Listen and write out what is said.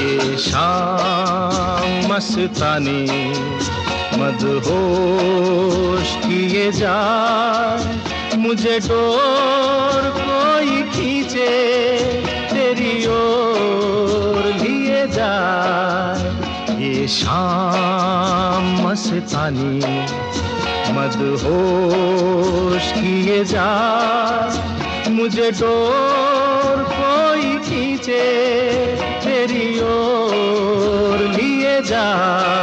ये शाम मस्तानी मदहोश किए जाए, मुझे डोर कोई खींचे तेरी ओर लिए जाए। ये शाम मस्तानी मदहोश किए जाए, मुझे डोर कोई खींचे तेरी ओर लिए जाए।